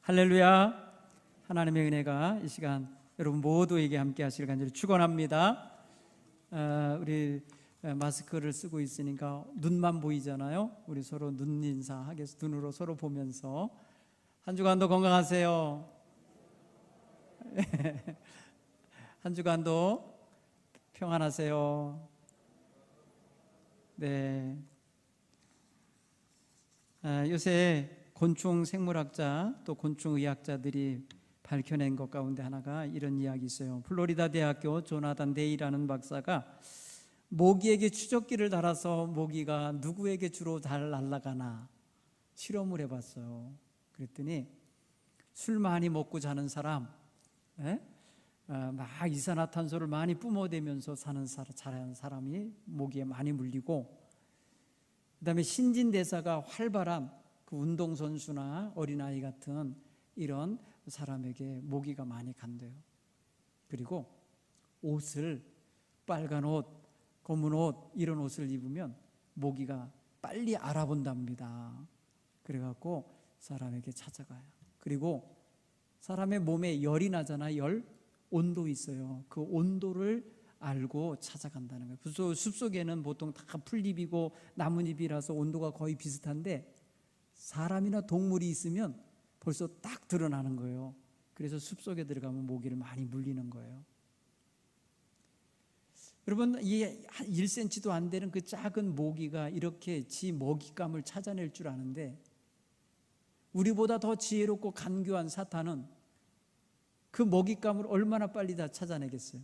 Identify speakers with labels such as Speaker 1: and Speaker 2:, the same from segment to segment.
Speaker 1: 할렐루야. 하나님의 은혜가 이 시간 여러분 모두에게 함께 하시길 간절히 축원합니다. 우리 마스크를 쓰고 있으니까 눈만 보이잖아요. 우리 서로 눈 인사하겠습니다. 눈으로 서로 보면서 한 주간도 건강하세요. 한 주간도 평안하세요. 네. 요새 곤충 생물학자 또 곤충의학자들이 밝혀낸 것 가운데 하나가 이런 이야기 있어요. 플로리다 대학교 조나단 데이라는 박사가 모기에게 추적기를 달아서 모기가 누구에게 주로 잘 날아가나 실험을 해봤어요. 그랬더니 술 많이 먹고 자는 사람, 막 이산화탄소를 많이 뿜어대면서 사는 사람이 모기에 많이 물리고, 그 다음에 신진대사가 활발한 그 운동선수나 어린아이 같은 이런 사람에게 모기가 많이 간대요. 그리고 옷을 빨간 옷, 검은 옷 이런 옷을 입으면 모기가 빨리 알아본답니다. 그래갖고 사람에게 찾아가요. 그리고 사람의 몸에 열이 나잖아. 온도 있어요. 그 온도를 알고 찾아간다는 거예요. 그래서 숲속에는 보통 다 풀잎이고 나뭇잎이라서 온도가 거의 비슷한데 사람이나 동물이 있으면 벌써 딱 드러나는 거예요. 그래서 숲속에 들어가면 모기를 많이 물리는 거예요. 여러분, 이 1cm도 안 되는 그 작은 모기가 이렇게 지 먹잇감을 찾아낼 줄 아는데, 우리보다 더 지혜롭고 간교한 사탄은 그 먹잇감을 얼마나 빨리 다 찾아내겠어요?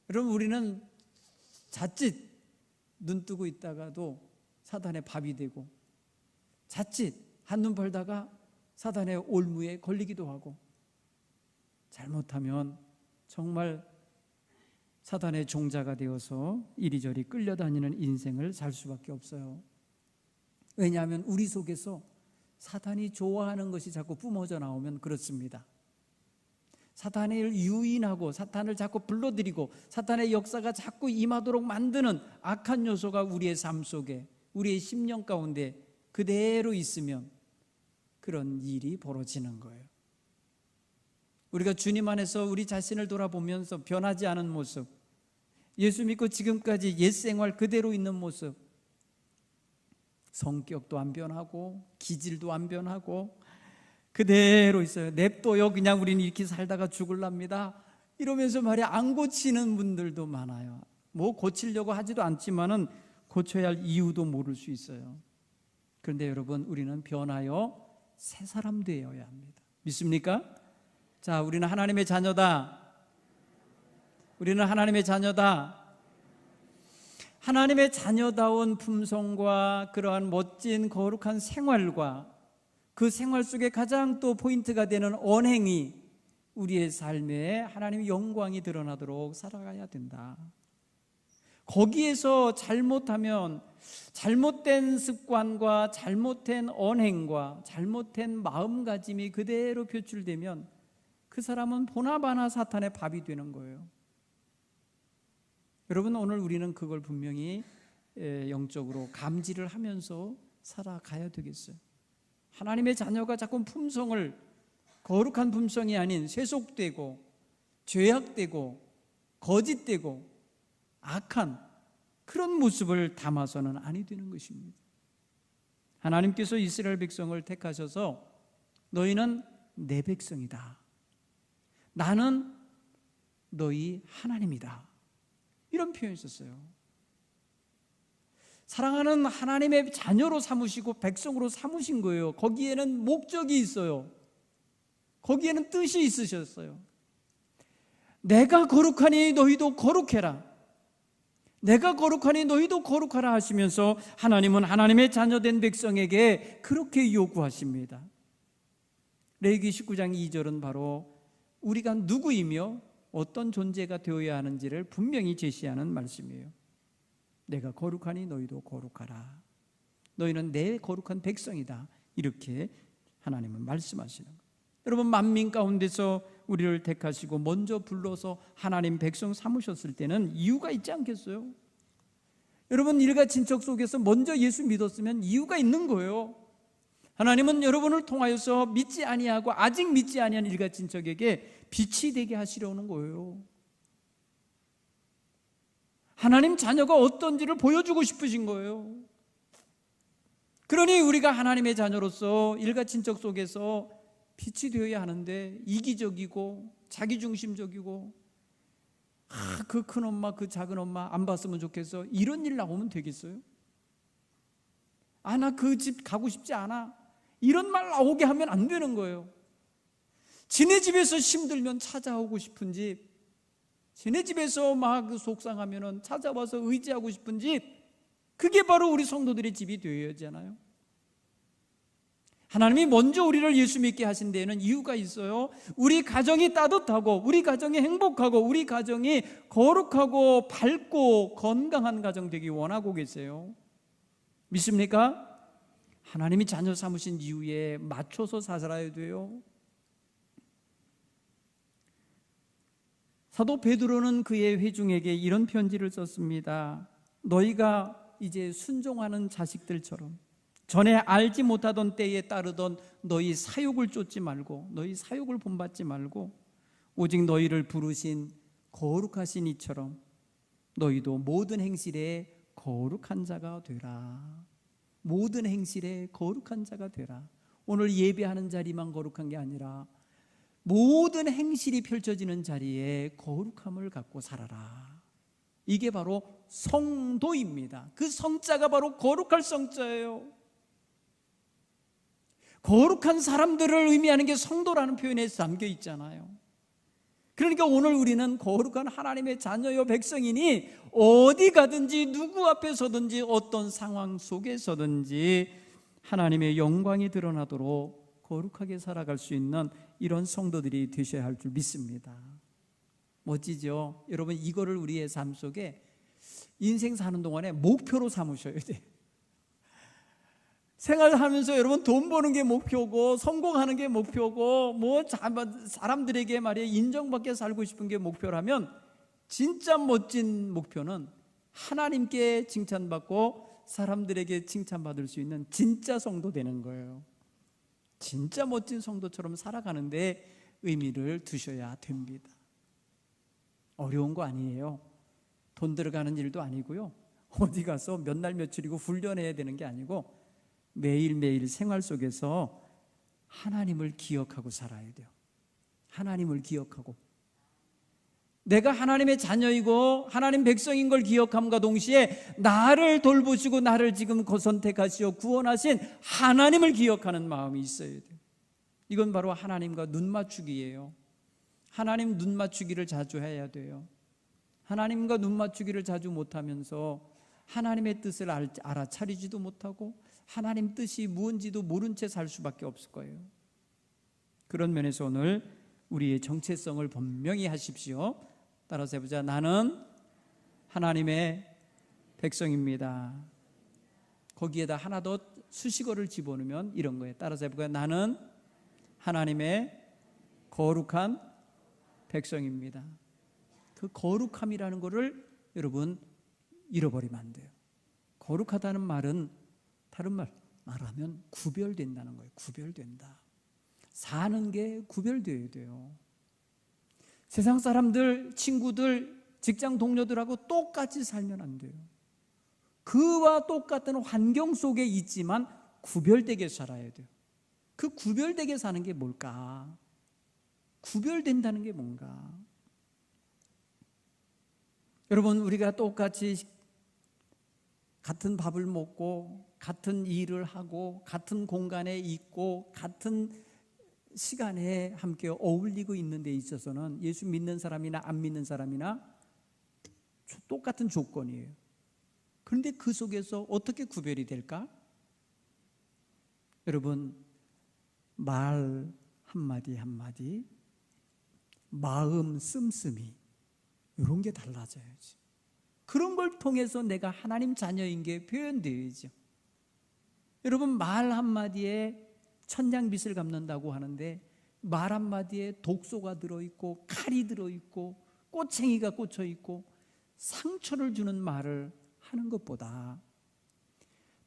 Speaker 1: 여러분, 우리는 자칫 눈 뜨고 있다가도 사탄의 밥이 되고, 자칫 한눈 팔다가 사탄의 올무에 걸리기도 하고, 잘못하면 정말 사탄의 종자가 되어서 이리저리 끌려다니는 인생을 살 수밖에 없어요. 왜냐하면 우리 속에서 사탄이 좋아하는 것이 자꾸 뿜어져 나오면 그렇습니다. 사탄을 유인하고 사탄을 자꾸 불러들이고 사탄의 역사가 자꾸 임하도록 만드는 악한 요소가 우리의 삶 속에, 우리의 심령 가운데 그대로 있으면 그런 일이 벌어지는 거예요. 우리가 주님 안에서 우리 자신을 돌아보면서 변하지 않은 모습, 예수 믿고 지금까지 옛 생활 그대로 있는 모습, 성격도 안 변하고 기질도 안 변하고 그대로 있어요. 냅둬요, 그냥 우리는 이렇게 살다가 죽을랍니다 이러면서 말이야 안 고치는 분들도 많아요. 뭐 고치려고 하지도 않지만은 고쳐야 할 이유도 모를 수 있어요. 그런데 여러분, 우리는 변하여 새 사람 되어야 합니다. 믿습니까? 자, 우리는 하나님의 자녀다. 우리는 하나님의 자녀다. 하나님의 자녀다운 품성과 그러한 멋진 거룩한 생활과 그 생활 속에 가장 또 포인트가 되는 언행이 우리의 삶에 하나님의 영광이 드러나도록 살아가야 된다. 거기에서 잘못하면 잘못된 습관과 잘못된 언행과 잘못된 마음가짐이 그대로 표출되면 그 사람은 보나마나 사탄의 밥이 되는 거예요. 여러분, 오늘 우리는 그걸 분명히 영적으로 감지를 하면서 살아가야 되겠어요. 하나님의 자녀가 자꾸 품성을, 거룩한 품성이 아닌 세속되고 죄악되고 거짓되고 악한 그런 모습을 담아서는 아니 되는 것입니다. 하나님께서 이스라엘 백성을 택하셔서 너희는 내 백성이다, 나는 너희 하나님이다, 이런 표현이 있었어요. 사랑하는 하나님의 자녀로 삼으시고 백성으로 삼으신 거예요. 거기에는 목적이 있어요. 거기에는 뜻이 있으셨어요. 내가 거룩하니 너희도 거룩해라, 내가 거룩하니 너희도 거룩하라 하시면서 하나님은 하나님의 자녀된 백성에게 그렇게 요구하십니다. 레위기 19장 2절은 바로 우리가 누구이며 어떤 존재가 되어야 하는지를 분명히 제시하는 말씀이에요. 내가 거룩하니 너희도 거룩하라, 너희는 내 거룩한 백성이다, 이렇게 하나님은 말씀하시는 거예요. 여러분, 만민 가운데서 우리를 택하시고 먼저 불러서 하나님 백성 삼으셨을 때는 이유가 있지 않겠어요? 여러분, 일가 친척 속에서 먼저 예수 믿었으면 이유가 있는 거예요. 하나님은 여러분을 통하여서 믿지 아니하고 아직 믿지 아니한 일가친척에게 빛이 되게 하시려는 거예요. 하나님 자녀가 어떤지를 보여주고 싶으신 거예요. 그러니 우리가 하나님의 자녀로서 일가친척 속에서 빛이 되어야 하는데, 이기적이고 자기중심적이고 그 큰 엄마 그 작은 엄마 안 봤으면 좋겠어, 이런 일 나오면 되겠어요? 나 그 집 가고 싶지 않아, 이런 말 나오게 하면 안 되는 거예요. 지네 집에서 힘들면 찾아오고 싶은 집, 지네 집에서 막 속상하면 찾아와서 의지하고 싶은 집, 그게 바로 우리 성도들의 집이 되어야 하잖아요. 하나님이 먼저 우리를 예수 믿게 하신 데에는 이유가 있어요. 우리 가정이 따뜻하고, 우리 가정이 행복하고, 우리 가정이 거룩하고 밝고 건강한 가정 되기 원하고 계세요. 믿습니까? 하나님이 자녀 삼으신 이유에 맞춰서 살아야 돼요. 사도 베드로는 그의 회중에게 이런 편지를 썼습니다. 너희가 이제 순종하는 자식들처럼 전에 알지 못하던 때에 따르던 너희 사욕을 쫓지 말고, 너희 사욕을 본받지 말고, 오직 너희를 부르신 거룩하신 이처럼 너희도 모든 행실에 거룩한 자가 되라. 모든 행실에 거룩한 자가 되라. 오늘 예배하는 자리만 거룩한 게 아니라 모든 행실이 펼쳐지는 자리에 거룩함을 갖고 살아라. 이게 바로 성도입니다. 그 성자가 바로 거룩할 성자예요. 거룩한 사람들을 의미하는 게 성도라는 표현에 담겨 있잖아요. 그러니까 오늘 우리는 거룩한 하나님의 자녀요 백성이니 어디 가든지 누구 앞에 서든지 어떤 상황 속에 서든지 하나님의 영광이 드러나도록 거룩하게 살아갈 수 있는 이런 성도들이 되셔야 할 줄 믿습니다. 멋지죠? 여러분, 이거를 우리의 삶 속에 인생 사는 동안에 목표로 삼으셔야 돼요. 생활하면서 여러분 돈 버는 게 목표고, 성공하는 게 목표고, 사람들에게 말이야 인정받게 살고 싶은 게 목표라면, 진짜 멋진 목표는 하나님께 칭찬받고 사람들에게 칭찬받을 수 있는 진짜 성도 되는 거예요. 진짜 멋진 성도처럼 살아가는데 의미를 두셔야 됩니다. 어려운 거 아니에요. 돈 들어가는 일도 아니고요. 어디 가서 몇 날 며칠이고 훈련해야 되는 게 아니고, 매일매일 생활 속에서 하나님을 기억하고 살아야 돼요. 하나님을 기억하고, 내가 하나님의 자녀이고 하나님 백성인 걸 기억함과 동시에 나를 돌보시고 나를 지금 선택하시어 구원하신 하나님을 기억하는 마음이 있어야 돼요. 이건 바로 하나님과 눈 맞추기예요. 하나님 눈 맞추기를 자주 해야 돼요. 하나님과 눈 맞추기를 자주 못하면서 하나님의 뜻을 알아차리지도 못하고 하나님 뜻이 무엇인지도 모른 채 살 수밖에 없을 거예요. 그런 면에서 오늘 우리의 정체성을 분명히 하십시오. 따라서 해보자. 나는 하나님의 백성입니다. 거기에다 하나 더 수식어를 집어넣으면 이런 거예요. 따라서 해볼까요? 나는 하나님의 거룩한 백성입니다. 그 거룩함이라는 것을 여러분 잃어버리면 안 돼요. 거룩하다는 말은 다른 말하면 구별된다는 거예요. 구별된다. 사는 게 구별되어야 돼요. 세상 사람들, 친구들, 직장 동료들하고 똑같이 살면 안 돼요. 그와 똑같은 환경 속에 있지만 구별되게 살아야 돼요. 그 구별되게 사는 게 뭘까? 구별된다는 게 뭔가? 여러분, 우리가 똑같이 같은 밥을 먹고 같은 일을 하고 같은 공간에 있고 같은 시간에 함께 어울리고 있는 데 있어서는 예수 믿는 사람이나 안 믿는 사람이나 똑같은 조건이에요. 그런데 그 속에서 어떻게 구별이 될까? 여러분, 말 한마디 한마디, 마음 씀씀이, 이런 게 달라져야지. 그런 걸 통해서 내가 하나님 자녀인 게 표현되어야죠. 여러분, 말 한마디에 천냥빚을 갚는다고 하는데 말 한마디에 독소가 들어있고 칼이 들어있고 꼬챙이가 꽂혀있고 상처를 주는 말을 하는 것보다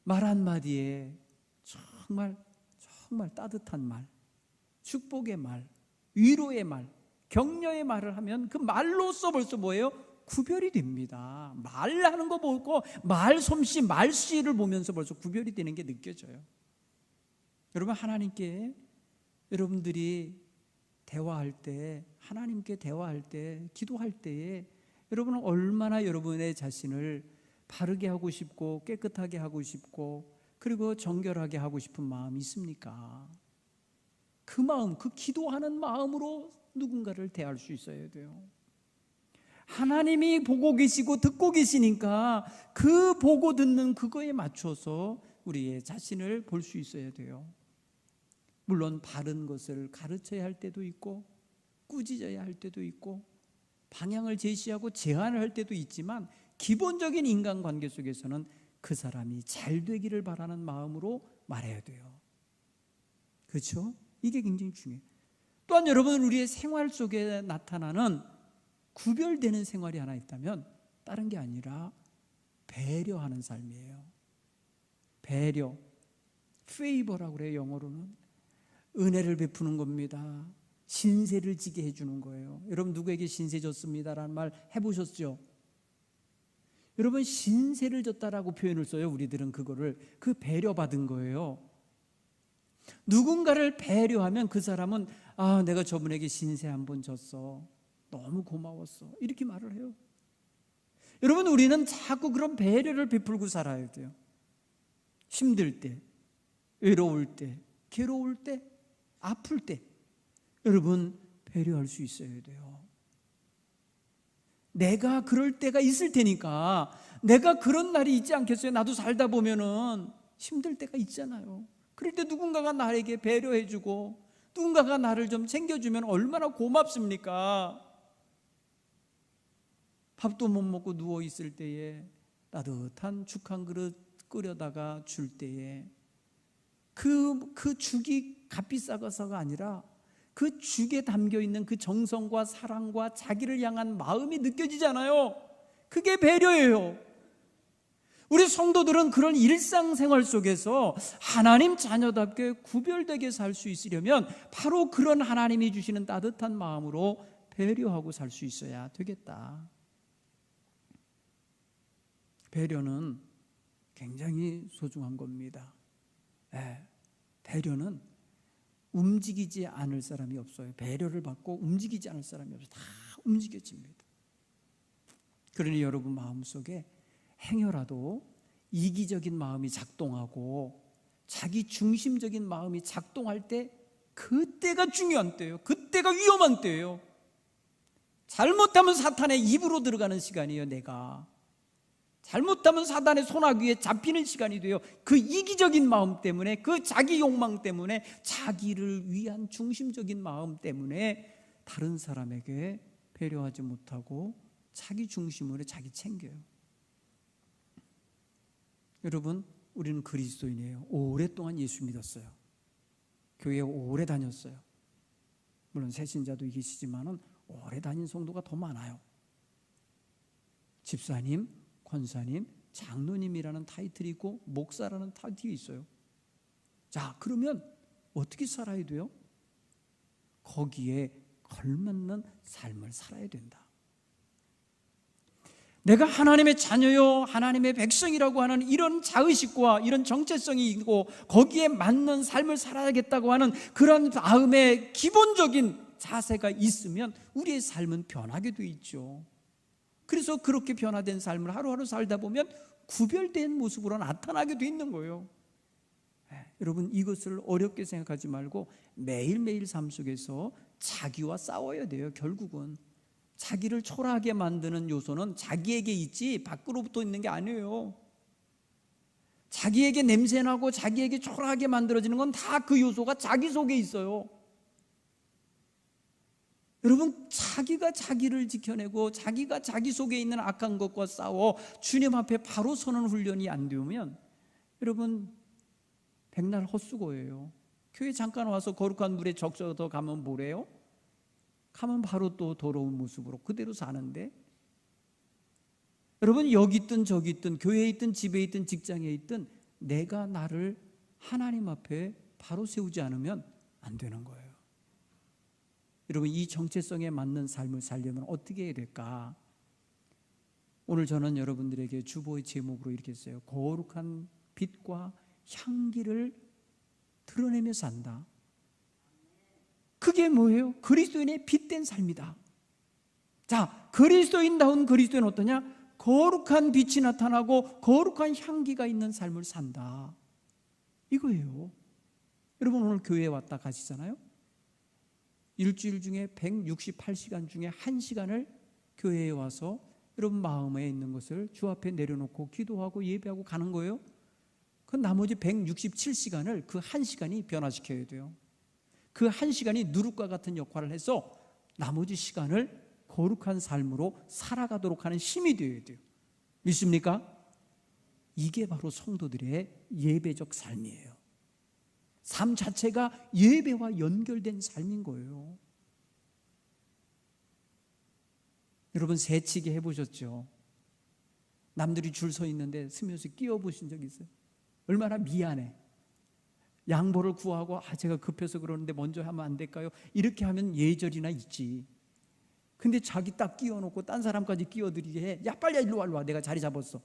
Speaker 1: 말 한마디에 정말 정말 따뜻한 말, 축복의 말, 위로의 말, 격려의 말을 하면 그 말로써 벌써 뭐예요? 구별이 됩니다. 말하는 거 보고 말솜씨, 말씨를 보면서 벌써 구별이 되는 게 느껴져요. 여러분, 하나님께 여러분들이 대화할 때, 하나님께 대화할 때, 기도할 때에 여러분은 얼마나 여러분의 자신을 바르게 하고 싶고 깨끗하게 하고 싶고 그리고 정결하게 하고 싶은 마음이 있습니까? 그 마음, 그 기도하는 마음으로 누군가를 대할 수 있어야 돼요. 하나님이 보고 계시고 듣고 계시니까 그 보고 듣는 그거에 맞춰서 우리의 자신을 볼 수 있어야 돼요. 물론 바른 것을 가르쳐야 할 때도 있고 꾸짖어야 할 때도 있고 방향을 제시하고 제안을 할 때도 있지만 기본적인 인간관계 속에서는 그 사람이 잘 되기를 바라는 마음으로 말해야 돼요. 그렇죠? 이게 굉장히 중요해요. 또한 여러분, 우리의 생활 속에 나타나는 구별되는 생활이 하나 있다면 다른 게 아니라 배려하는 삶이에요. 배려, favor라고 그래요. 영어로는 은혜를 베푸는 겁니다. 신세를 지게 해주는 거예요. 여러분, 누구에게 신세 졌습니다라는 말 해보셨죠? 여러분, 신세를 졌다라고 표현을 써요. 우리들은 그거를 그 배려받은 거예요. 누군가를 배려하면 그 사람은 내가 저분에게 신세 한번 졌어, 너무 고마웠어, 이렇게 말을 해요. 여러분, 우리는 자꾸 그런 배려를 베풀고 살아야 돼요. 힘들 때, 외로울 때, 괴로울 때, 아플 때 여러분 배려할 수 있어야 돼요. 내가 그럴 때가 있을 테니까, 내가 그런 날이 있지 않겠어요? 나도 살다 보면은 힘들 때가 있잖아요. 그럴 때 누군가가 나에게 배려해주고 누군가가 나를 좀 챙겨주면 얼마나 고맙습니까? 밥도 못 먹고 누워있을 때에 따뜻한 죽 한 그릇 끓여다가 줄 때에 그 죽이 값비싸서가 아니라 그 죽에 담겨있는 그 정성과 사랑과 자기를 향한 마음이 느껴지잖아요. 그게 배려예요. 우리 성도들은 그런 일상생활 속에서 하나님 자녀답게 구별되게 살 수 있으려면 바로 그런 하나님이 주시는 따뜻한 마음으로 배려하고 살 수 있어야 되겠다. 배려는 굉장히 소중한 겁니다. 배려는 움직이지 않을 사람이 없어요. 배려를 받고 움직이지 않을 사람이 없어요. 다 움직여집니다. 그러니 여러분 마음속에 행여라도 이기적인 마음이 작동하고 자기 중심적인 마음이 작동할 때 그때가 중요한 때예요. 그때가 위험한 때예요. 잘못하면 사탄의 입으로 들어가는 시간이에요. 내가 잘못하면 사단의 손아귀에 잡히는 시간이 돼요. 그 이기적인 마음 때문에, 그 자기 욕망 때문에, 자기를 위한 중심적인 마음 때문에 다른 사람에게 배려하지 못하고 자기 중심으로 자기 챙겨요. 여러분, 우리는 그리스도인이에요. 오랫동안 예수 믿었어요. 교회에 오래 다녔어요. 물론 새신자도 계시지만 오래 다닌 성도가 더 많아요. 집사님, 권사님, 장로님이라는 타이틀이 있고 목사라는 타이틀이 있어요. 자, 그러면 어떻게 살아야 돼요? 거기에 걸맞는 삶을 살아야 된다. 내가 하나님의 자녀요, 하나님의 백성이라고 하는 이런 자의식과 이런 정체성이 있고 거기에 맞는 삶을 살아야겠다고 하는 그런 마음의 기본적인 자세가 있으면 우리의 삶은 변하게 돼 있죠. 그래서 그렇게 변화된 삶을 하루하루 살다 보면 구별된 모습으로 나타나게 돼 있는 거예요. 여러분, 이것을 어렵게 생각하지 말고 매일매일 삶 속에서 자기와 싸워야 돼요. 결국은 자기를 초라하게 만드는 요소는 자기에게 있지 밖으로부터 있는 게 아니에요. 자기에게 냄새나고 자기에게 초라하게 만들어지는 건 다 그 요소가 자기 속에 있어요. 여러분, 자기가 자기를 지켜내고 자기가 자기 속에 있는 악한 것과 싸워 주님 앞에 바로 서는 훈련이 안 되면 여러분 백날 헛수고예요. 교회 잠깐 와서 거룩한 물에 적셔서 가면 뭐래요? 가면 바로 또 더러운 모습으로 그대로 사는데, 여러분 여기 있든 저기 있든 교회에 있든 집에 있든 직장에 있든 내가 나를 하나님 앞에 바로 세우지 않으면 안 되는 거예요. 여러분, 이 정체성에 맞는 삶을 살려면 어떻게 해야 될까? 오늘 저는 여러분들에게 주보의 제목으로 이렇게 써요. 거룩한 빛과 향기를 드러내며 산다. 그게 뭐예요? 그리스도인의 빛된 삶이다. 자, 그리스도인다운 그리스도인은 어떠냐? 거룩한 빛이 나타나고 거룩한 향기가 있는 삶을 산다. 이거예요. 여러분, 오늘 교회에 왔다 가시잖아요. 일주일 중에 168시간 중에 1시간을 교회에 와서 여러분 마음에 있는 것을 주 앞에 내려놓고 기도하고 예배하고 가는 거예요. 그 나머지 167시간을 그 1시간이 변화시켜야 돼요. 그 1시간이 누룩과 같은 역할을 해서 나머지 시간을 거룩한 삶으로 살아가도록 하는 힘이 되어야 돼요. 믿습니까? 이게 바로 성도들의 예배적 삶이에요. 삶 자체가 예배와 연결된 삶인 거예요. 여러분, 새치기 해보셨죠? 남들이 줄 서 있는데 스며서 끼어보신 적 있어요? 얼마나 미안해. 양보를 구하고 제가 급해서 그러는데 먼저 하면 안 될까요? 이렇게 하면 예절이나 있지. 근데 자기 딱 끼워놓고 딴 사람까지 끼워들이게 해. 야, 빨리 일로 와, 내가 자리 잡았어.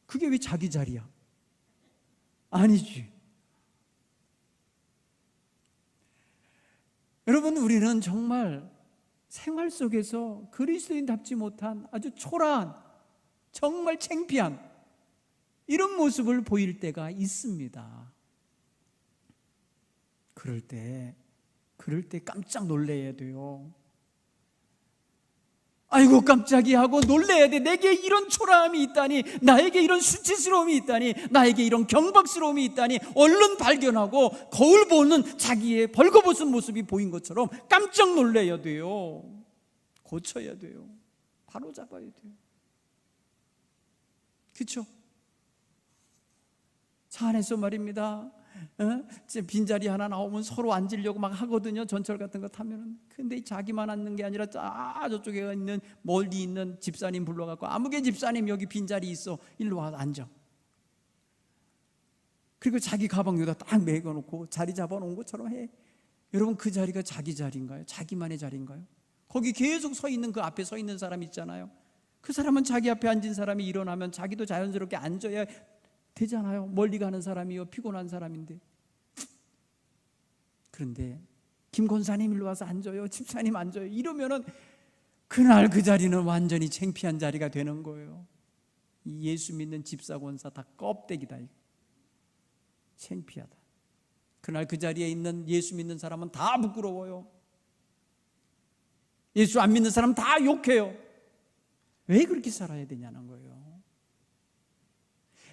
Speaker 1: 그게 왜 자기 자리야? 아니지. 여러분, 우리는 정말 생활 속에서 그리스도인답지 못한 아주 초라한, 정말 창피한 이런 모습을 보일 때가 있습니다. 그럴 때 깜짝 놀라야 돼요. 아이고 깜짝이야 하고 놀라야 돼. 내게 이런 초라함이 있다니, 나에게 이런 수치스러움이 있다니, 나에게 이런 경박스러움이 있다니 얼른 발견하고 거울 보는 자기의 벌거벗은 모습이 보인 것처럼 깜짝 놀라야 돼요. 고쳐야 돼요. 바로 잡아야 돼요. 그렇죠? 차 안에서 말입니다, 빈자리 하나 나오면 서로 앉으려고 막 하거든요. 전철 같은 거 타면은. 근데 자기만 앉는 게 아니라 저쪽에 있는, 멀리 있는 집사님 불러갖고, 아무개 집사님 여기 빈자리 있어, 일로 와서 앉아. 그리고 자기 가방 여기다 딱 매겨놓고 자리 잡아놓은 것처럼 해. 여러분, 그 자리가 자기 자리인가요? 자기만의 자리인가요? 거기 계속 서 있는 그 앞에 서 있는 사람 있잖아요. 그 사람은 자기 앞에 앉은 사람이 일어나면 자기도 자연스럽게 앉아야 되잖아요. 멀리 가는 사람이요, 피곤한 사람인데. 그런데 김 권사님 일로 와서 앉아요, 집사님 앉아요, 이러면은 그날 그 자리는 완전히 창피한 자리가 되는 거예요. 예수 믿는 집사 권사 다 껍데기다. 창피하다. 그날 그 자리에 있는 예수 믿는 사람은 다 부끄러워요. 예수 안 믿는 사람은 다 욕해요. 왜 그렇게 살아야 되냐는 거예요.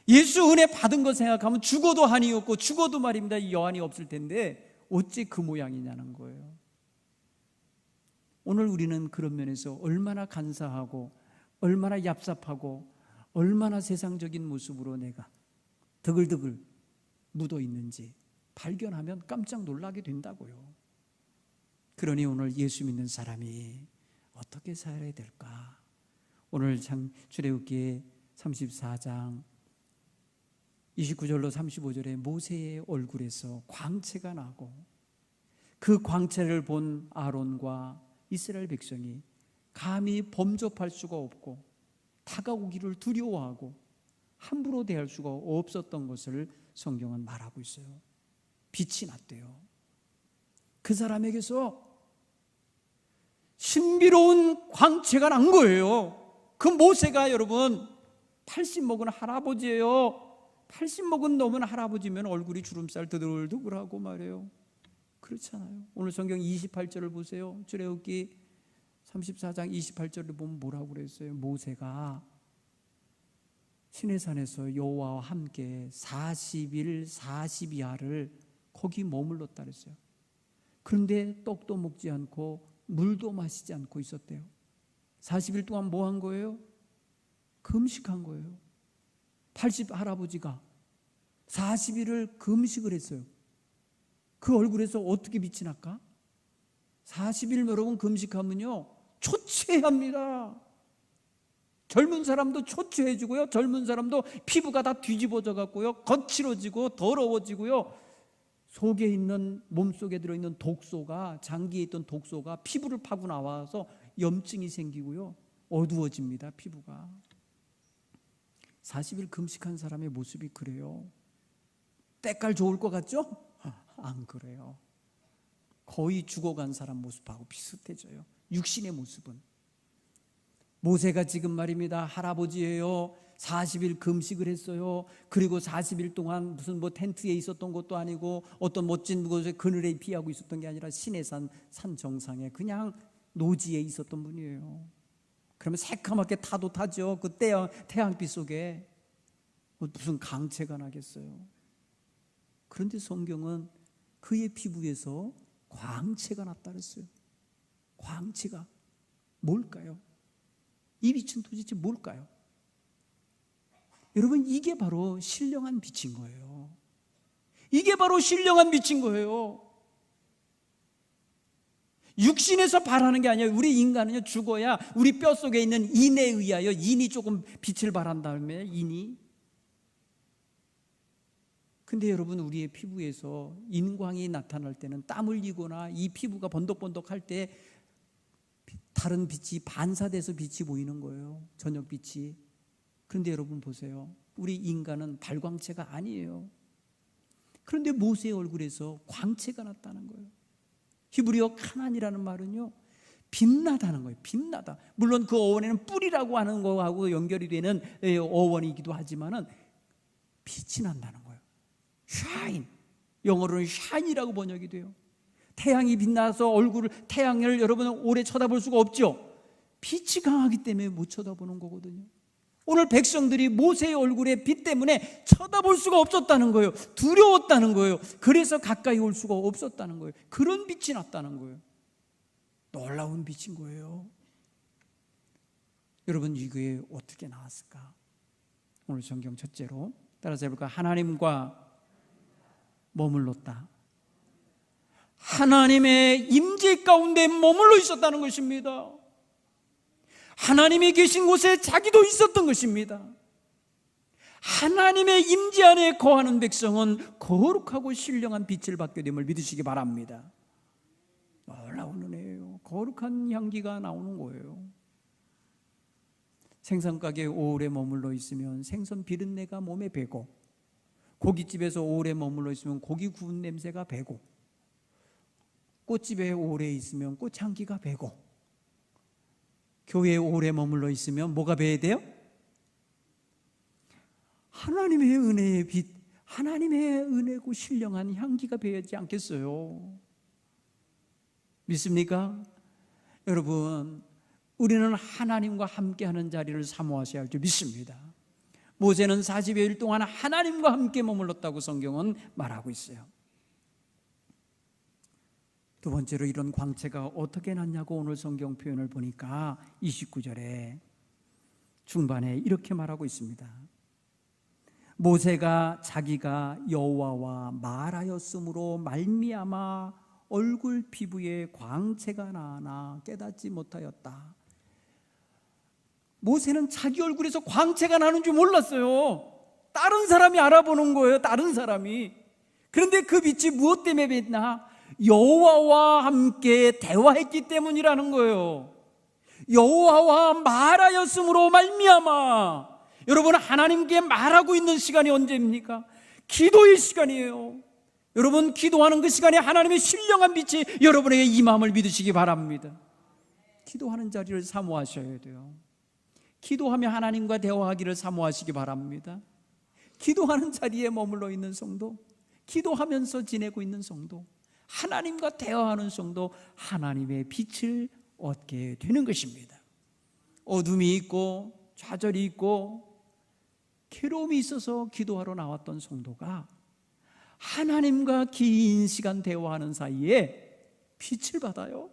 Speaker 1: 예수 은혜 받은 거 생각하면 죽어도 한이 없고 죽어도 말입니다, 여한이 없을 텐데 어째 그 모양이냐는 거예요. 오늘 우리는 그런 면에서 얼마나 간사하고 얼마나 얍삽하고 얼마나 세상적인 모습으로 내가 드글드글 묻어 있는지 발견하면 깜짝 놀라게 된다고요. 그러니 오늘 예수 믿는 사람이 어떻게 살아야 될까? 오늘 출애굽기 34장 29절로 35절에 모세의 얼굴에서 광채가 나고 그 광채를 본 아론과 이스라엘 백성이 감히 범접할 수가 없고 다가오기를 두려워하고 함부로 대할 수가 없었던 것을 성경은 말하고 있어요. 빛이 났대요. 그 사람에게서 신비로운 광채가 난 거예요. 그 모세가 여러분 80 먹은 할아버지예요. 80 먹은 넘은 할아버지면 얼굴이 주름살 드글드글하고 말이에요. 그렇잖아요. 오늘 성경 28절을 보세요. 출애굽기 34장 28절을 보면 뭐라고 그랬어요? 모세가 시내산에서 여호와와 함께 40일 40야를 거기 머물렀다 그랬어요. 그런데 떡도 먹지 않고 물도 마시지 않고 있었대요. 40일 동안 뭐 한 거예요? 금식한 거예요. 80 할아버지가 40일을 금식을 했어요. 그 얼굴에서 어떻게 빛이 날까? 40일 여러분 금식하면요 초췌합니다. 젊은 사람도 초췌해지고요, 젊은 사람도 피부가 다 뒤집어져 갖고요, 거칠어지고 더러워지고요, 속에 있는, 몸속에 들어있는 독소가, 장기에 있던 독소가 피부를 파고 나와서 염증이 생기고요, 어두워집니다. 피부가. 40일 금식한 사람의 모습이 그래요. 때깔 좋을 것 같죠? 안 그래요. 거의 죽어간 사람 모습하고 비슷해져요. 육신의 모습은. 모세가 지금 말입니다, 할아버지예요, 40일 금식을 했어요. 그리고 40일 동안 무슨 텐트에 있었던 것도 아니고 어떤 멋진 곳에 그늘에 피하고 있었던 게 아니라 시내산 산 정상에 그냥 노지에 있었던 분이에요. 그러면 새카맣게 타도 타죠. 그 태양빛 속에 무슨 강체가 나겠어요. 그런데 성경은 그의 피부에서 광채가 났다 그랬어요. 광채가 뭘까요? 이 빛은 도대체 뭘까요? 여러분, 이게 바로 신령한 빛인 거예요. 이게 바로 신령한 빛인 거예요. 육신에서 발하는 게 아니에요. 우리 인간은요, 죽어야 우리 뼛속에 있는 인에 의하여, 인이 조금 빛을 발한 다음에, 인이. 근데 여러분, 우리의 피부에서 인광이 나타날 때는 땀 흘리거나 이 피부가 번덕번덕할 때 다른 빛이 반사돼서 빛이 보이는 거예요. 저녁 빛이. 그런데 여러분 보세요. 우리 인간은 발광체가 아니에요. 그런데 모세의 얼굴에서 광채가 났다는 거예요. 히브리어 카난이라는 말은요, 빛나다는 거예요. 빛나다. 물론 그 어원에는 뿔이라고 하는 거하고 연결이 되는 어원이기도 하지만은 빛이 난다는 거예요. shine. 영어로는 shine이라고 번역이 돼요. 태양이 빛나서 태양을 여러분은 오래 쳐다볼 수가 없죠. 빛이 강하기 때문에 못 쳐다보는 거거든요. 오늘 백성들이 모세의 얼굴에 빛 때문에 쳐다볼 수가 없었다는 거예요. 두려웠다는 거예요. 그래서 가까이 올 수가 없었다는 거예요. 그런 빛이 났다는 거예요. 놀라운 빛인 거예요. 여러분, 이게 어떻게 나왔을까? 오늘 성경 첫째로 따라서 해볼까? 하나님과 머물렀다. 하나님의 임재 가운데 머물러 있었다는 것입니다. 하나님이 계신 곳에 자기도 있었던 것입니다. 하나님의 임재 안에 거하는 백성은 거룩하고 신령한 빛을 받게 됨을 믿으시기 바랍니다. 놀라운 은혜예요. 거룩한 향기가 나오는 거예요. 생선가게에 오래 머물러 있으면 생선 비린내가 몸에 배고, 고깃집에서 오래 머물러 있으면 고기 구운 냄새가 배고, 꽃집에 오래 있으면 꽃향기가 배고, 교회에 오래 머물러 있으면 뭐가 배야 돼요? 하나님의 은혜의 빛, 하나님의 은혜고 신령한 향기가 배지 않겠어요? 믿습니까? 여러분, 우리는 하나님과 함께하는 자리를 사모하셔야 할 줄 믿습니다. 모세는 40여일 동안 하나님과 함께 머물렀다고 성경은 말하고 있어요. 두 번째로 이런 광채가 어떻게 났냐고 오늘 성경 표현을 보니까 29절에 중반에 이렇게 말하고 있습니다. 모세가 자기가 여호와와 말하였으므로 말미암아 얼굴 피부에 광채가 나나 깨닫지 못하였다. 모세는 자기 얼굴에서 광채가 나는 줄 몰랐어요. 다른 사람이 알아보는 거예요. 다른 사람이. 그런데 그 빛이 무엇 때문에 빛나? 여호와와 함께 대화했기 때문이라는 거예요. 여호와와 말하였으므로 말미암아. 여러분, 하나님께 말하고 있는 시간이 언제입니까? 기도의 시간이에요. 여러분, 기도하는 그 시간에 하나님의 신령한 빛이 여러분에게 임함을 믿으시기 바랍니다. 기도하는 자리를 사모하셔야 돼요. 기도하며 하나님과 대화하기를 사모하시기 바랍니다. 기도하는 자리에 머물러 있는 성도, 기도하면서 지내고 있는 성도, 하나님과 대화하는 성도, 하나님의 빛을 얻게 되는 것입니다. 어둠이 있고 좌절이 있고 괴로움이 있어서 기도하러 나왔던 성도가 하나님과 긴 시간 대화하는 사이에 빛을 받아요.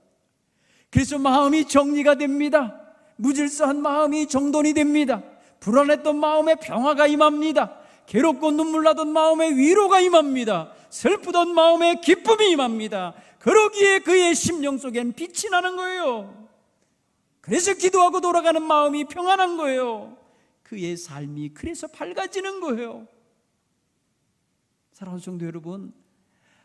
Speaker 1: 그래서 마음이 정리가 됩니다. 무질서한 마음이 정돈이 됩니다. 불안했던 마음에 평화가 임합니다. 괴롭고 눈물 나던 마음에 위로가 임합니다. 슬프던 마음에 기쁨이 임합니다. 그러기에 그의 심령 속엔 빛이 나는 거예요. 그래서 기도하고 돌아가는 마음이 평안한 거예요. 그의 삶이 그래서 밝아지는 거예요. 사랑하는 성도 여러분,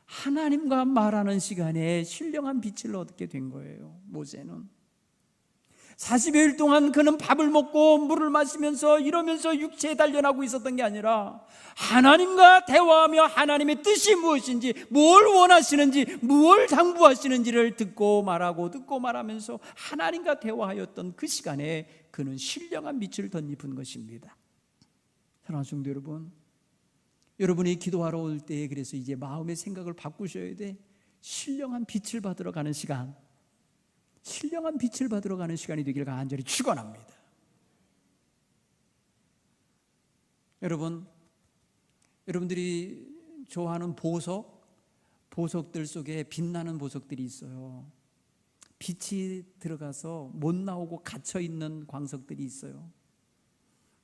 Speaker 1: 하나님과 말하는 시간에 신령한 빛을 얻게 된 거예요. 모세는 40여일 동안 그는 밥을 먹고 물을 마시면서 이러면서 육체에 단련하고 있었던 게 아니라 하나님과 대화하며 하나님의 뜻이 무엇인지, 뭘 원하시는지, 무엇을 당부하시는지를 듣고 말하고 듣고 말하면서 하나님과 대화하였던 그 시간에 그는 신령한 빛을 덧입은 것입니다. 사랑하는 성도 여러분, 여러분이 기도하러 올 때에 그래서 이제 마음의 생각을 바꾸셔야 돼. 신령한 빛을 받으러 가는 시간, 신령한 빛을 받으러 가는 시간이 되기를 간절히 축원합니다. 여러분들이 좋아하는 보석들 속에 빛나는 보석들이 있어요. 빛이 들어가서 못 나오고 갇혀 있는 광석들이 있어요.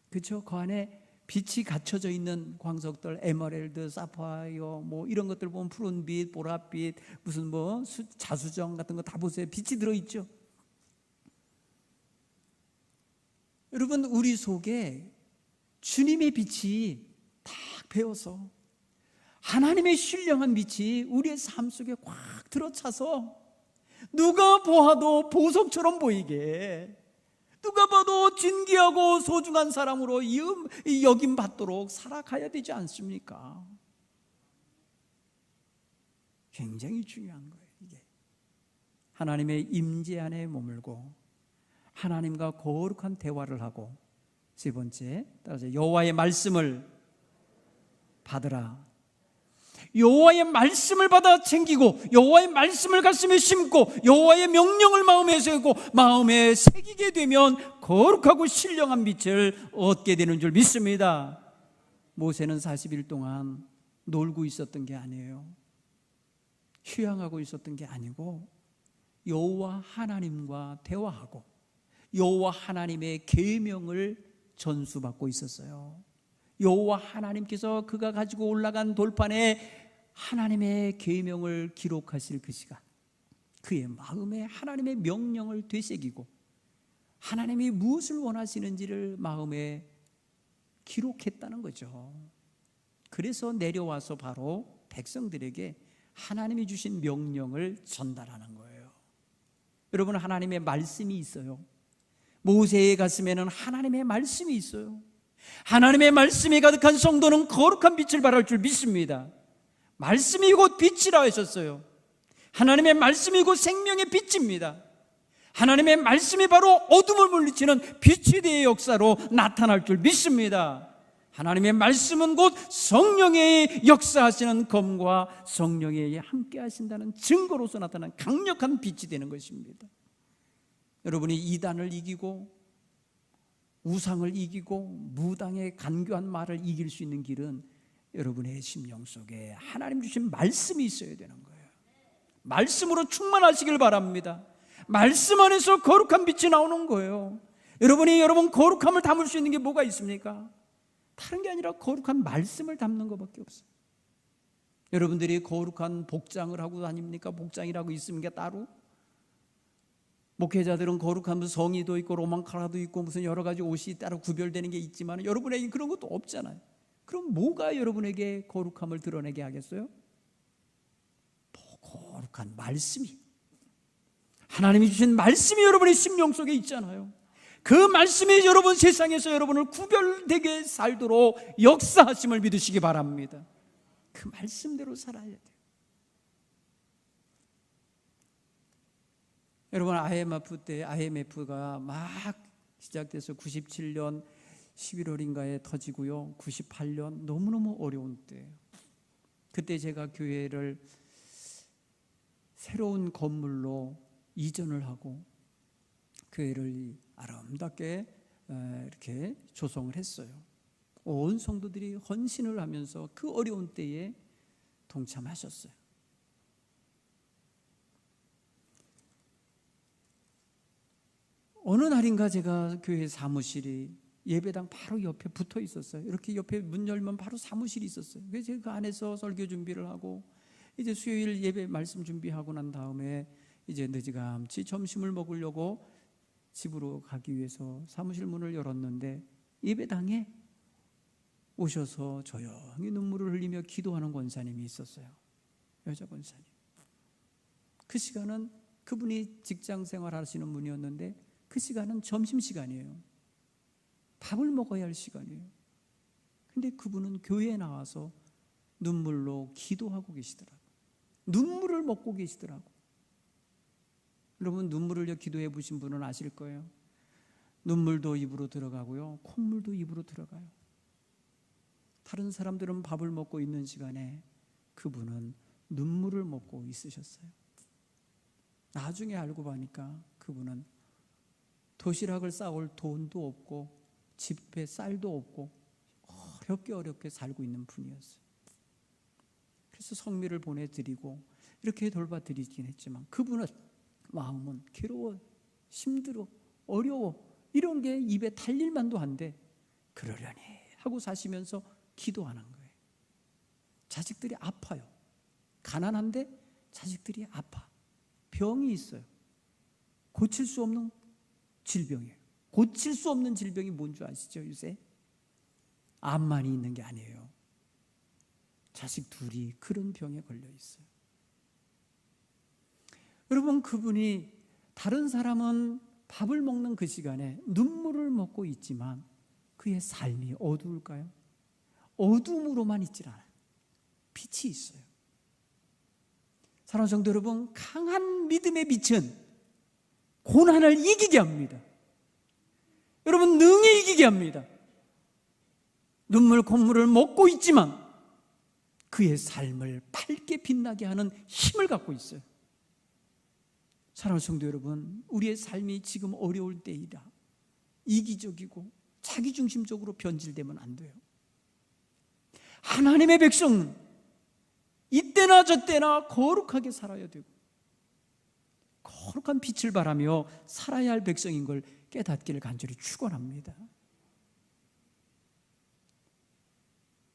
Speaker 1: 그렇죠? 그 안에 빛이 갇혀져 있는 광석들, 에메랄드, 사파이어, 뭐 이런 것들 보면 푸른빛, 보랏빛, 무슨 뭐 자수정 같은 거 다 보세요. 빛이 들어있죠. 여러분, 우리 속에 주님의 빛이 딱 배어서 하나님의 신령한 빛이 우리의 삶 속에 꽉 들어차서 누가 보아도 보석처럼 보이게, 누가 봐도 진귀하고 소중한 사람으로 여김받도록 살아가야 되지 않습니까? 굉장히 중요한 거예요. 이게 하나님의 임재 안에 머물고 하나님과 거룩한 대화를 하고, 세 번째, 따라서 여호와의 말씀을 받으라. 여호와의 말씀을 받아 챙기고 여호와의 말씀을 가슴에 심고 여호와의 명령을 마음에 새기고 마음에 새기게 되면 거룩하고 신령한 빛을 얻게 되는 줄 믿습니다. 모세는 40일 동안 놀고 있었던 게 아니에요. 휴양하고 있었던 게 아니고 여호와 하나님과 대화하고 여호와 하나님의 계명을 전수받고 있었어요. 여호와 하나님께서 그가 가지고 올라간 돌판에 하나님의 계명을 기록하실 그 시간, 그의 마음에 하나님의 명령을 되새기고 하나님이 무엇을 원하시는지를 마음에 기록했다는 거죠. 그래서 내려와서 바로 백성들에게 하나님이 주신 명령을 전달하는 거예요. 여러분, 하나님의 말씀이 있어요. 모세의 가슴에는 하나님의 말씀이 있어요. 하나님의 말씀이 가득한 성도는 거룩한 빛을 발할 줄 믿습니다. 말씀이 곧 빛이라 하셨어요. 하나님의 말씀이 곧 생명의 빛입니다. 하나님의 말씀이 바로 어둠을 물리치는 빛에 대해 역사로 나타날 줄 믿습니다. 하나님의 말씀은 곧 성령의 역사하시는 검과 성령의 함께 하신다는 증거로서 나타난 강력한 빛이 되는 것입니다. 여러분이 이단을 이기고 우상을 이기고 무당의 간교한 말을 이길 수 있는 길은 여러분의 심령 속에 하나님 주신 말씀이 있어야 되는 거예요. 말씀으로 충만하시길 바랍니다. 말씀 안에서 거룩한 빛이 나오는 거예요. 여러분 거룩함을 담을 수 있는 게 뭐가 있습니까? 다른 게 아니라 거룩한 말씀을 담는 것밖에 없어요. 여러분들이 거룩한 복장을 하고 다닙니까? 복장이라고 있습니까? 따로? 목회자들은 거룩한 무슨 성의도 있고 로망카라도 있고 무슨 여러 가지 옷이 따로 구별되는 게 있지만 여러분에게 그런 것도 없잖아요. 그럼 뭐가 여러분에게 거룩함을 드러내게 하겠어요? 거룩한 말씀이, 하나님이 주신 말씀이 여러분의 심령 속에 있잖아요. 그 말씀이 여러분 세상에서 여러분을 구별되게 살도록 역사하심을 믿으시기 바랍니다. 그 말씀대로 살아야 돼요. 여러분, IMF가 막 시작돼서 97년 11월인가에 터지고요. 98년 너무너무 어려운 때예요. 그때 제가 교회를 새로운 건물로 이전을 하고 교회를 아름답게 이렇게 조성을 했어요. 온 성도들이 헌신을 하면서 그 어려운 때에 동참하셨어요. 어느 날인가 제가 교회 사무실이 예배당 바로 옆에 붙어 있었어요. 이렇게 옆에 문 열면 바로 사무실이 있었어요. 그래서 제가 그 안에서 설교 준비를 하고 이제 수요일 예배 말씀 준비하고 난 다음에 이제 늦지감치 점심을 먹으려고 집으로 가기 위해서 사무실 문을 열었는데 예배당에 오셔서 조용히 눈물을 흘리며 기도하는 권사님이 있었어요. 여자 권사님. 그 시간은 그분이 직장 생활하시는 분이었는데 그 시간은 점심시간이에요. 밥을 먹어야 할 시간이에요. 근데 그분은 교회에 나와서 눈물로 기도하고 계시더라고요. 눈물을 먹고 계시더라고요. 여러분, 눈물을 기도해 보신 분은 아실 거예요. 눈물도 입으로 들어가고요, 콧물도 입으로 들어가요. 다른 사람들은 밥을 먹고 있는 시간에 그분은 눈물을 먹고 있으셨어요. 나중에 알고 보니까 그분은 도시락을 싸올 돈도 없고 집에 쌀도 없고 어렵게 살고 있는 분이었어요. 그래서 성미를 보내드리고 이렇게 돌봐드리긴 했지만 그분은 마음은 괴로워, 힘들어, 어려워, 이런 게 입에 달릴 만도 한데 그러려니 하고 사시면서 기도하는 거예요. 자식들이 아파요. 가난한데 자식들이 아파. 병이 있어요. 고칠 수 없는 질병이에요. 고칠 수 없는 질병이 뭔 줄 아시죠? 요새 암만이 있는 게 아니에요. 자식 둘이 그런 병에 걸려 있어요. 여러분, 그분이 다른 사람은 밥을 먹는 그 시간에 눈물을 먹고 있지만 그의 삶이 어두울까요? 어둠으로만 있질 않아요. 빛이 있어요. 사랑하는 성도 여러분, 강한 믿음의 빛은 고난을 이기게 합니다. 여러분, 능히 이기게 합니다. 눈물 콧물을 먹고 있지만 그의 삶을 밝게 빛나게 하는 힘을 갖고 있어요. 사랑하는 성도 여러분, 우리의 삶이 지금 어려울 때이다 이기적이고 자기중심적으로 변질되면 안 돼요. 하나님의 백성은 이때나 저때나 거룩하게 살아야 되고 거룩한 빛을 바라며 살아야 할 백성인 걸 깨닫기를 간절히 축원합니다.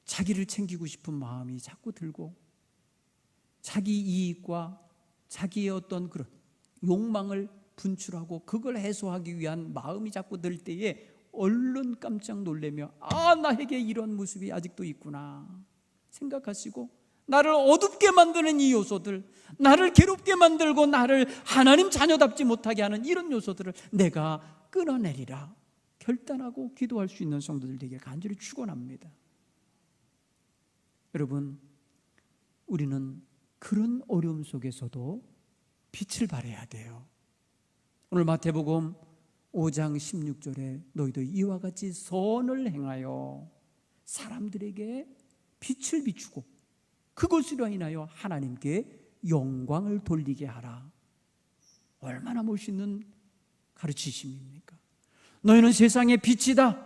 Speaker 1: 자기를 챙기고 싶은 마음이 자꾸 들고 자기 이익과 자기의 어떤 그런 욕망을 분출하고 그걸 해소하기 위한 마음이 자꾸 들 때에 얼른 깜짝 놀라며 나에게 이런 모습이 아직도 있구나 생각하시고 나를 어둡게 만드는 이 요소들, 나를 괴롭게 만들고 나를 하나님 자녀답지 못하게 하는 이런 요소들을 내가 끊어내리라 결단하고 기도할 수 있는 성도들 되길 간절히 축원합니다. 여러분, 우리는 그런 어려움 속에서도 빛을 발해야 돼요. 오늘 마태복음 5장 16절에 너희도 이와 같이 선을 행하여 사람들에게 빛을 비추고 그것으로 인하여 하나님께 영광을 돌리게 하라. 얼마나 멋있는 가르치심입니까? 너희는 세상의 빛이다.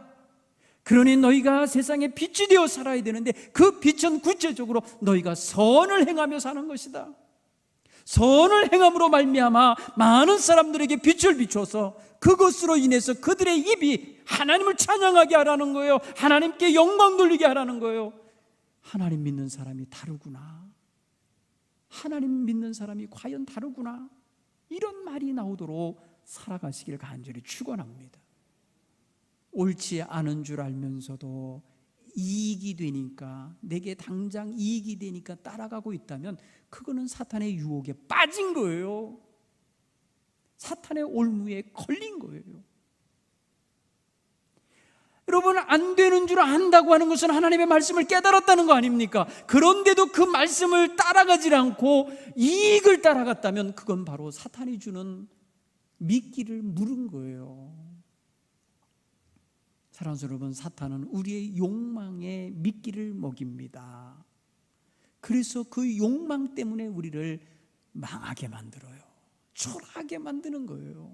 Speaker 1: 그러니 너희가 세상의 빛이 되어 살아야 되는데 그 빛은 구체적으로 너희가 선을 행하며 사는 것이다. 선을 행함으로 말미암아 많은 사람들에게 빛을 비춰서 그것으로 인해서 그들의 입이 하나님을 찬양하게 하라는 거예요. 하나님께 영광 돌리게 하라는 거예요. 하나님 믿는 사람이 다르구나, 하나님 믿는 사람이 과연 다르구나, 이런 말이 나오도록 살아가시길 간절히 축원합니다. 옳지 않은 줄 알면서도 이익이 되니까, 내게 당장 이익이 되니까 따라가고 있다면 그거는 사탄의 유혹에 빠진 거예요. 사탄의 올무에 걸린 거예요. 여러분, 안 되는 줄 안다고 하는 것은 하나님의 말씀을 깨달았다는 거 아닙니까? 그런데도 그 말씀을 따라가지 않고 이익을 따라갔다면 그건 바로 사탄이 주는 미끼를 물은 거예요. 사랑하는 여러분, 사탄은 우리의 욕망에 미끼를 먹입니다. 그래서 그 욕망 때문에 우리를 망하게 만들어요. 초라하게 만드는 거예요.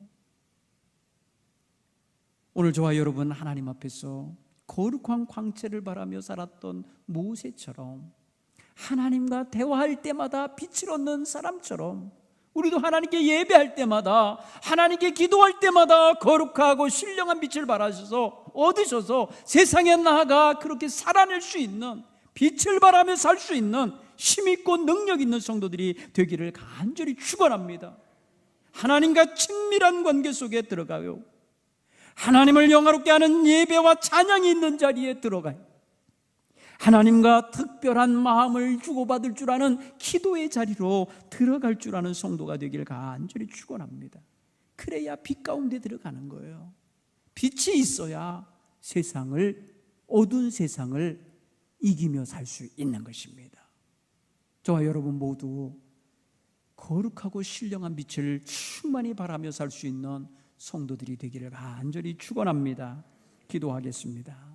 Speaker 1: 오늘 저와 여러분 하나님 앞에서 거룩한 광채를 바라며 살았던 모세처럼 하나님과 대화할 때마다 빛을 얻는 사람처럼 우리도 하나님께 예배할 때마다, 하나님께 기도할 때마다 거룩하고 신령한 빛을 발하셔서 얻으셔서 세상에 나아가 그렇게 살아낼 수 있는, 빛을 발하며 살 수 있는 힘있고 능력 있는 성도들이 되기를 간절히 축원합니다. 하나님과 친밀한 관계 속에 들어가요. 하나님을 영화롭게 하는 예배와 찬양이 있는 자리에 들어가요. 하나님과 특별한 마음을 주고받을 줄 아는 기도의 자리로 들어갈 줄 아는 성도가 되길 간절히 축원합니다. 그래야 빛 가운데 들어가는 거예요. 빛이 있어야 어두운 세상을 이기며 살 수 있는 것입니다. 저와 여러분 모두 거룩하고 신령한 빛을 충만히 바라며 살 수 있는 성도들이 되기를 간절히 축원합니다. 기도하겠습니다.